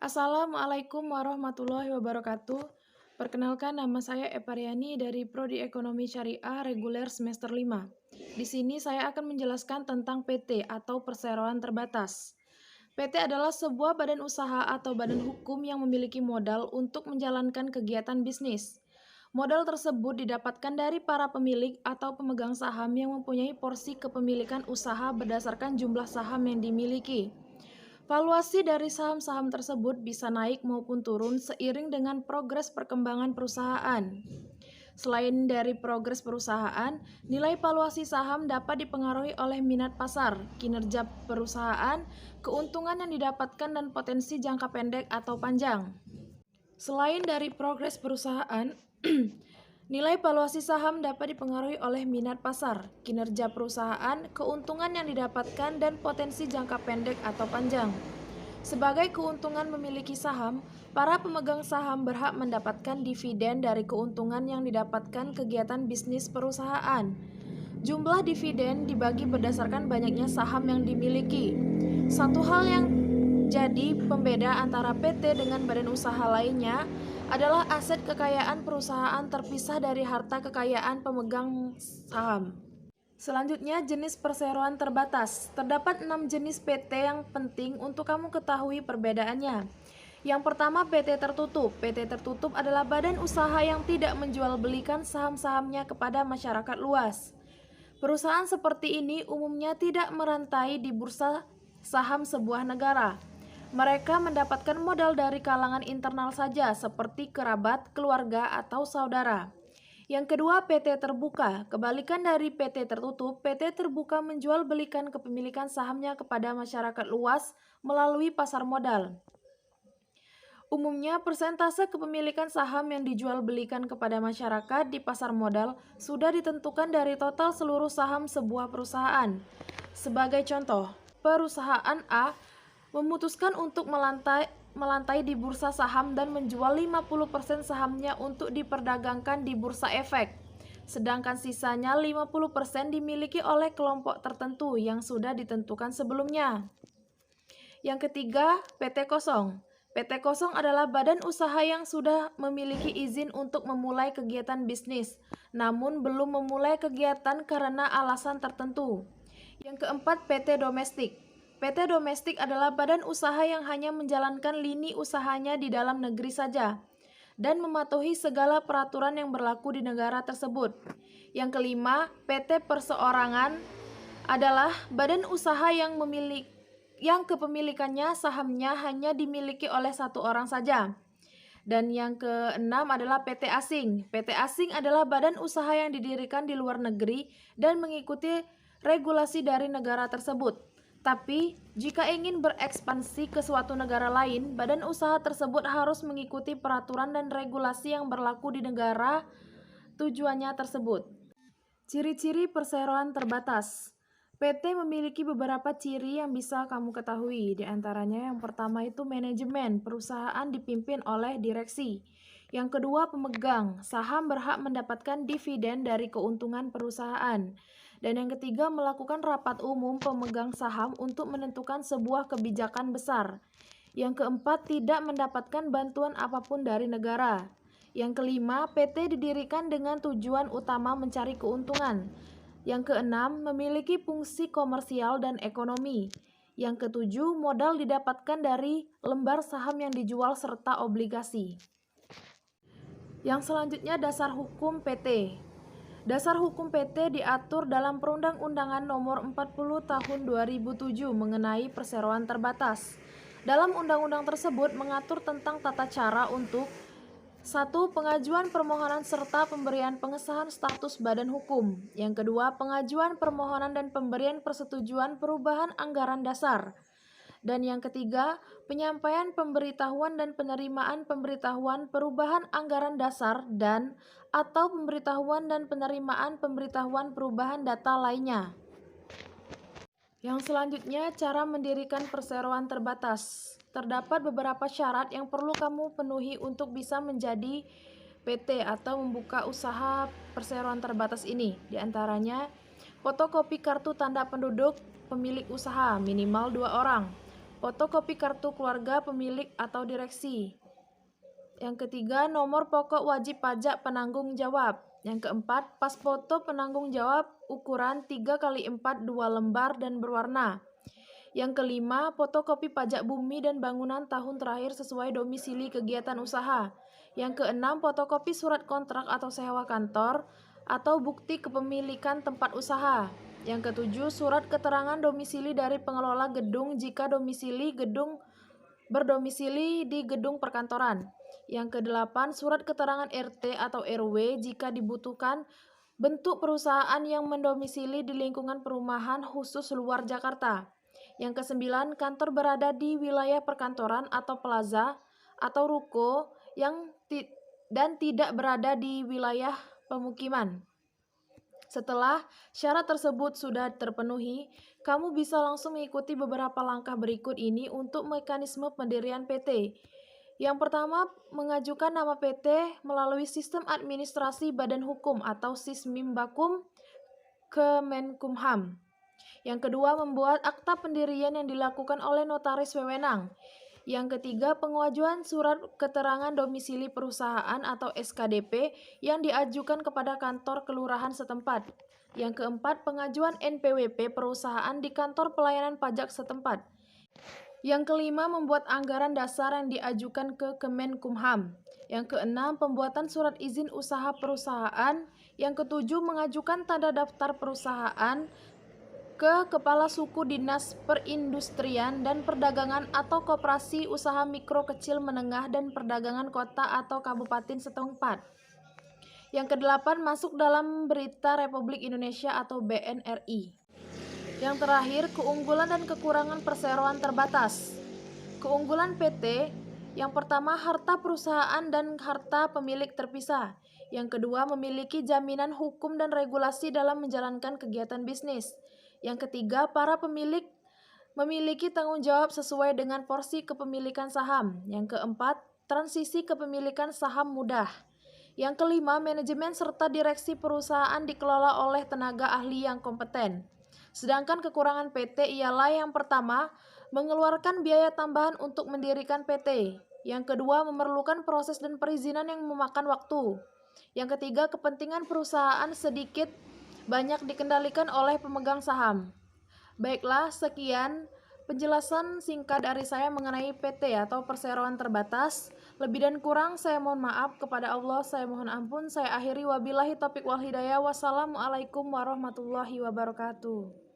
Assalamualaikum warahmatullahi wabarakatuh. Perkenalkan, nama saya Epariani dari Prodi Ekonomi Syariah Reguler Semester 5. Di sini saya akan menjelaskan tentang PT atau perseroan terbatas. PT adalah sebuah badan usaha atau badan hukum yang memiliki modal untuk menjalankan kegiatan bisnis. Modal tersebut didapatkan dari para pemilik atau pemegang saham yang mempunyai porsi kepemilikan usaha berdasarkan jumlah saham yang dimiliki. Valuasi dari saham-saham tersebut bisa naik maupun turun seiring dengan progres perkembangan perusahaan. Selain dari progres perusahaan, nilai valuasi saham dapat dipengaruhi oleh minat pasar, kinerja perusahaan, keuntungan yang didapatkan, dan potensi jangka pendek atau panjang. Selain dari progres perusahaan, nilai valuasi saham dapat dipengaruhi oleh minat pasar, kinerja perusahaan, keuntungan yang didapatkan, dan potensi jangka pendek atau panjang. Sebagai keuntungan memiliki saham, para pemegang saham berhak mendapatkan dividen dari keuntungan yang didapatkan kegiatan bisnis perusahaan. Jumlah dividen dibagi berdasarkan banyaknya saham yang dimiliki. Satu hal yang jadi pembeda antara PT dengan badan usaha lainnya adalah aset kekayaan perusahaan terpisah dari harta kekayaan pemegang saham. Selanjutnya, jenis perseroan terbatas. Terdapat 6 jenis PT yang penting untuk kamu ketahui perbedaannya. Yang pertama, PT tertutup. PT tertutup adalah badan usaha yang tidak menjual belikan saham-sahamnya kepada masyarakat luas. Perusahaan seperti ini umumnya tidak merantai di bursa saham sebuah negara. Mereka mendapatkan modal dari kalangan internal saja, seperti kerabat, keluarga, atau saudara. Yang kedua, PT terbuka. Kebalikan dari PT tertutup, PT terbuka menjual belikan kepemilikan sahamnya kepada masyarakat luas melalui pasar modal. Umumnya, persentase kepemilikan saham yang dijual belikan kepada masyarakat di pasar modal sudah ditentukan dari total seluruh saham sebuah perusahaan. Sebagai contoh, perusahaan A memutuskan untuk melantai di bursa saham dan menjual 50% sahamnya untuk diperdagangkan di bursa efek. Sedangkan sisanya 50% dimiliki oleh kelompok tertentu yang sudah ditentukan sebelumnya. Yang ketiga, PT kosong. PT kosong adalah badan usaha yang sudah memiliki izin untuk memulai kegiatan bisnis, namun belum memulai kegiatan karena alasan tertentu. Yang keempat, PT domestik. PT domestik adalah badan usaha yang hanya menjalankan lini usahanya di dalam negeri saja dan mematuhi segala peraturan yang berlaku di negara tersebut. Yang kelima, PT perseorangan adalah badan usaha yang kepemilikannya sahamnya hanya dimiliki oleh satu orang saja. Dan yang keenam adalah PT asing. PT asing adalah badan usaha yang didirikan di luar negeri dan mengikuti regulasi dari negara tersebut. Tapi, jika ingin berekspansi ke suatu negara lain, badan usaha tersebut harus mengikuti peraturan dan regulasi yang berlaku di negara tujuannya tersebut. Ciri-ciri perseroan terbatas. PT memiliki beberapa ciri yang bisa kamu ketahui. Di antaranya yang pertama itu manajemen. Perusahaan dipimpin oleh direksi. Yang kedua, pemegang. Saham berhak mendapatkan dividen dari keuntungan perusahaan. Dan yang ketiga, melakukan rapat umum pemegang saham untuk menentukan sebuah kebijakan besar. Yang keempat, tidak mendapatkan bantuan apapun dari negara. Yang kelima, PT didirikan dengan tujuan utama mencari keuntungan. Yang keenam, memiliki fungsi komersial dan ekonomi. Yang ketujuh, modal didapatkan dari lembar saham yang dijual serta obligasi. Yang selanjutnya, dasar hukum PT. Dasar hukum PT diatur dalam Perundang-undangan Nomor 40 Tahun 2007 mengenai perseroan terbatas. Dalam undang-undang tersebut mengatur tentang tata cara untuk 1. Pengajuan permohonan serta pemberian pengesahan status badan hukum. Yang kedua, pengajuan permohonan dan pemberian persetujuan perubahan anggaran dasar. Dan yang ketiga, penyampaian pemberitahuan dan penerimaan pemberitahuan perubahan anggaran dasar dan atau pemberitahuan dan penerimaan pemberitahuan perubahan data lainnya. Yang selanjutnya, cara mendirikan perseroan terbatas. Terdapat beberapa syarat yang perlu kamu penuhi untuk bisa menjadi PT atau membuka usaha perseroan terbatas ini. Di antaranya, fotokopi kartu tanda penduduk pemilik usaha minimal 2 orang. Fotokopi kartu keluarga pemilik atau direksi. Yang ketiga, nomor pokok wajib pajak penanggung jawab. Yang keempat, pas foto penanggung jawab ukuran 3x4 2 lembar dan berwarna. Yang kelima, fotokopi pajak bumi dan bangunan tahun terakhir sesuai domisili kegiatan usaha. Yang keenam, fotokopi surat kontrak atau sewa kantor atau bukti kepemilikan tempat usaha. Yang ketujuh, surat keterangan domisili dari pengelola gedung jika domisili gedung berdomisili di gedung perkantoran. Yang kedelapan, surat keterangan RT atau RW jika dibutuhkan bentuk perusahaan yang mendomisili di lingkungan perumahan khusus luar Jakarta. Yang kesembilan, kantor berada di wilayah perkantoran atau plaza atau ruko dan tidak berada di wilayah pemukiman. Setelah syarat tersebut sudah terpenuhi, kamu bisa langsung mengikuti beberapa langkah berikut ini untuk mekanisme pendirian PT. Yang pertama, mengajukan nama PT melalui Sistem Administrasi Badan Hukum atau Sismimbakum Kemenkumham. Yang kedua, membuat akta pendirian yang dilakukan oleh notaris wewenang. Yang ketiga, pengajuan surat keterangan domisili perusahaan atau SKDP yang diajukan kepada kantor kelurahan setempat. Yang keempat, pengajuan NPWP perusahaan di kantor pelayanan pajak setempat. Yang kelima, membuat anggaran dasar yang diajukan ke Kemenkumham. Yang keenam, pembuatan surat izin usaha perusahaan. Yang ketujuh, mengajukan tanda daftar perusahaan ke Kepala Suku Dinas Perindustrian dan Perdagangan atau Koperasi Usaha Mikro Kecil Menengah dan Perdagangan Kota atau Kabupaten setempat. Yang kedelapan, masuk dalam Berita Republik Indonesia atau BNRI. Yang terakhir, keunggulan dan kekurangan perseroan terbatas. Keunggulan PT, yang pertama harta perusahaan dan harta pemilik terpisah. Yang kedua, memiliki jaminan hukum dan regulasi dalam menjalankan kegiatan bisnis. Yang ketiga, para pemilik memiliki tanggung jawab sesuai dengan porsi kepemilikan saham. Yang keempat, transisi kepemilikan saham mudah. Yang kelima, manajemen serta direksi perusahaan dikelola oleh tenaga ahli yang kompeten. Sedangkan kekurangan PT ialah yang pertama, mengeluarkan biaya tambahan untuk mendirikan PT. Yang kedua, memerlukan proses dan perizinan yang memakan waktu. Yang ketiga, kepentingan perusahaan sedikit banyak dikendalikan oleh pemegang saham. Baiklah, sekian penjelasan singkat dari saya mengenai PT atau perseroan terbatas. Lebih dan kurang saya mohon maaf, kepada Allah saya mohon ampun. Saya akhiri, wabillahi taufiq wal hidayah. Wassalamualaikum warahmatullahi wabarakatuh.